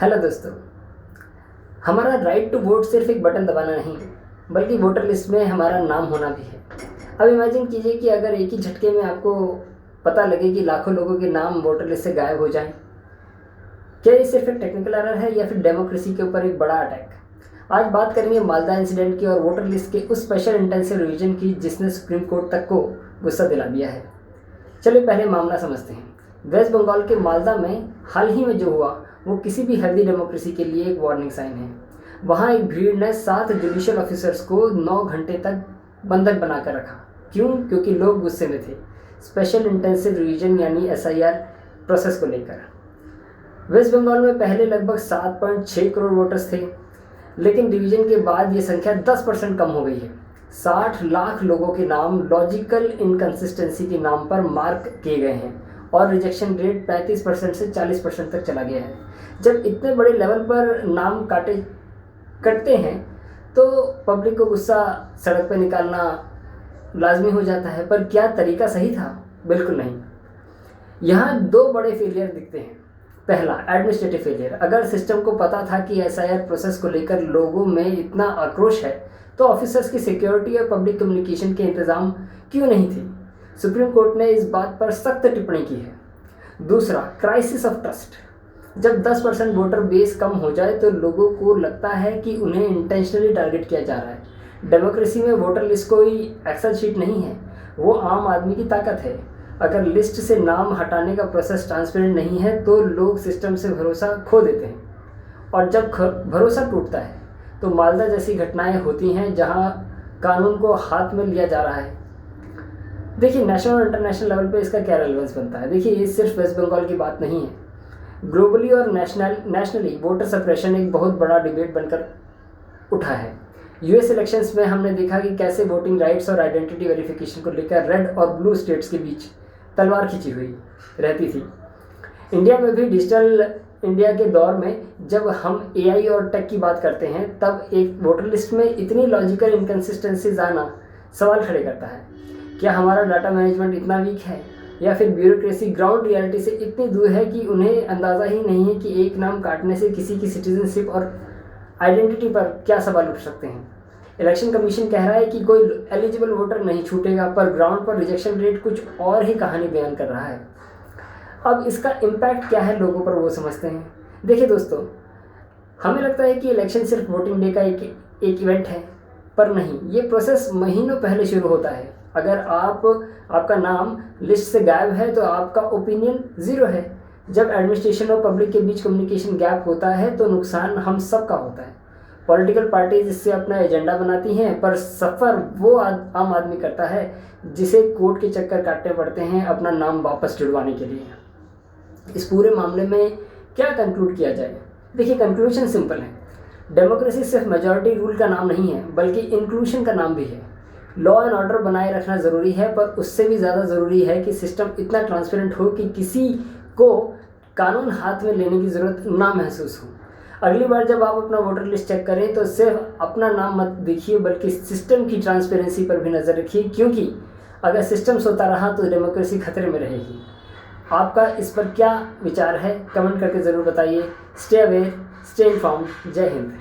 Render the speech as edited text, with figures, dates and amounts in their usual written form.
Hello दोस्तों। हमारा right to vote सिर्फ एक बटन दबाना नहीं बल्कि वोटर लिस्ट में हमारा नाम होना भी है। अब इमेजिन कीजिए कि अगर एक ही झटके में आपको पता लगे कि लाखों लोगों के नाम वोटर लिस्ट से गायब हो जाएं। क्या ये सिर्फ एक टेक्निकल एरर है या फिर डेमोक्रेसी के ऊपर एक बड़ा अटैक? आज बात करेंगे मालदा इंसिडेंट की और वोटर लिस्ट के उस स्पेशल इंटेंसिव रिवीजन की जिसने सुप्रीम कोर्ट तक को गुस्सा दिला दिया है। चलिए पहले मामला समझते हैं। वेस्ट बंगाल के मालदा में हाल ही में जो हुआ वो किसी भी हेल्दी डेमोक्रेसी के लिए एक वार्निंग साइन है। वहाँ एक भीड़ ने 7 जुडिशियल ऑफिसर्स को 9 घंटे तक बंधक बनाकर रखा। क्यों? क्योंकि लोग गुस्से में थे स्पेशल इंटेंसिव रिवीजन यानी SIR प्रोसेस को लेकर। वेस्ट बंगाल में पहले लगभग 7.6 करोड़ वोटर्स थे, लेकिन डिवीजन के बाद ये संख्या 10% कम हो गई है। 60 लाख लोगों के नाम लॉजिकल इनकंसिस्टेंसी के नाम पर मार्क किए गए हैं और रिजेक्शन रेट 35% से 40% तक चला गया है। जब इतने बड़े लेवल पर नाम कटते हैं तो पब्लिक को गुस्सा सड़क पर निकालना लाजमी हो जाता है। पर क्या तरीका सही था? बिल्कुल नहीं। यहाँ 2 बड़े फेलियर दिखते हैं। पहला, एडमिनिस्ट्रेटिव फेलियर। अगर सिस्टम को पता था कि SIR प्रोसेस को लेकर लोगों में इतना आक्रोश है तो ऑफिसर्स की सिक्योरिटी और पब्लिक कम्युनिकेशन के इंतजाम क्यों नहीं थे? सुप्रीम कोर्ट ने इस बात पर सख्त टिप्पणी की है। दूसरा, क्राइसिस ऑफ ट्रस्ट। जब 10% वोटर बेस कम हो जाए तो लोगों को लगता है कि उन्हें इंटेंशनली टारगेट किया जा रहा है। डेमोक्रेसी में वोटर लिस्ट कोई एक्सेल शीट नहीं है, वो आम आदमी की ताकत है। अगर लिस्ट से नाम हटाने का प्रोसेस ट्रांसपेरेंट नहीं है तो लोग सिस्टम से भरोसा खो देते हैं और जब भरोसा टूटता है तो मालदा जैसी घटनाएं होती हैं जहां कानून को हाथ में लिया जा रहा है। देखिए, नेशनल और इंटरनेशनल लेवल पे इसका क्या रेलेवेंस बनता है। देखिए, ये सिर्फ वेस्ट बंगाल की बात नहीं है। ग्लोबली और नेशनली वोटर सप्रेशन एक बहुत बड़ा डिबेट बनकर उठा है। US इलेक्शंस में हमने देखा कि कैसे वोटिंग राइट्स और आइडेंटिटी वेरिफिकेशन को लेकर रेड और ब्लू स्टेट्स के बीच तलवार खींची हुई रहती थी। इंडिया में भी डिजिटल इंडिया के दौर में जब हम AI और टेक की बात करते हैं तब एक वोटर लिस्ट में इतनी लॉजिकल इनकन्सिस्टेंसीज आना सवाल खड़े करता है। क्या हमारा डाटा मैनेजमेंट इतना वीक है या फिर ब्यूरोक्रेसी ग्राउंड रियलिटी से इतनी दूर है कि उन्हें अंदाज़ा ही नहीं है कि एक नाम काटने से किसी की सिटीजनशिप और आइडेंटिटी पर क्या सवाल उठ सकते हैं। इलेक्शन कमीशन कह रहा है कि कोई एलिजिबल वोटर नहीं छूटेगा, पर ग्राउंड पर रिजेक्शन रेट कुछ और ही कहानी बयान कर रहा है। अब इसका इम्पैक्ट क्या है लोगों पर वो समझते हैं। देखिए दोस्तों, हमें लगता है कि इलेक्शन सिर्फ वोटिंग डे का एक इवेंट है, पर नहीं, ये प्रोसेस महीनों पहले शुरू होता है। अगर आपका नाम लिस्ट से गायब है तो आपका ओपिनियन ज़ीरो है। जब एडमिनिस्ट्रेशन और पब्लिक के बीच कम्युनिकेशन गैप होता है तो नुकसान हम सब का होता है। पॉलिटिकल पार्टीज इससे अपना एजेंडा बनाती हैं, पर सफ़र वो आम आदमी करता है जिसे कोर्ट के चक्कर काटने पड़ते हैं अपना नाम वापस जुड़वाने के लिए। इस पूरे मामले में क्या कंक्लूड किया जाए? देखिए, कंक्लूजन सिंपल है। डेमोक्रेसी सिर्फ मेजॉरिटी रूल का नाम नहीं है बल्कि इंक्लूशन का नाम भी है। लॉ एंड ऑर्डर बनाए रखना ज़रूरी है, पर उससे भी ज़्यादा ज़रूरी है कि सिस्टम इतना ट्रांसपेरेंट हो कि किसी को कानून हाथ में लेने की ज़रूरत ना महसूस हो। अगली बार जब आप अपना वोटर लिस्ट चेक करें तो सिर्फ अपना नाम मत देखिए बल्कि सिस्टम की ट्रांसपेरेंसी पर भी नज़र रखिए, क्योंकि अगर सिस्टम सोता रहा तो डेमोक्रेसी खतरे में रहेगी। आपका इस पर क्या विचार है? कमेंट करके ज़रूर बताइए। Stay aware, stay informed. जय हिंद।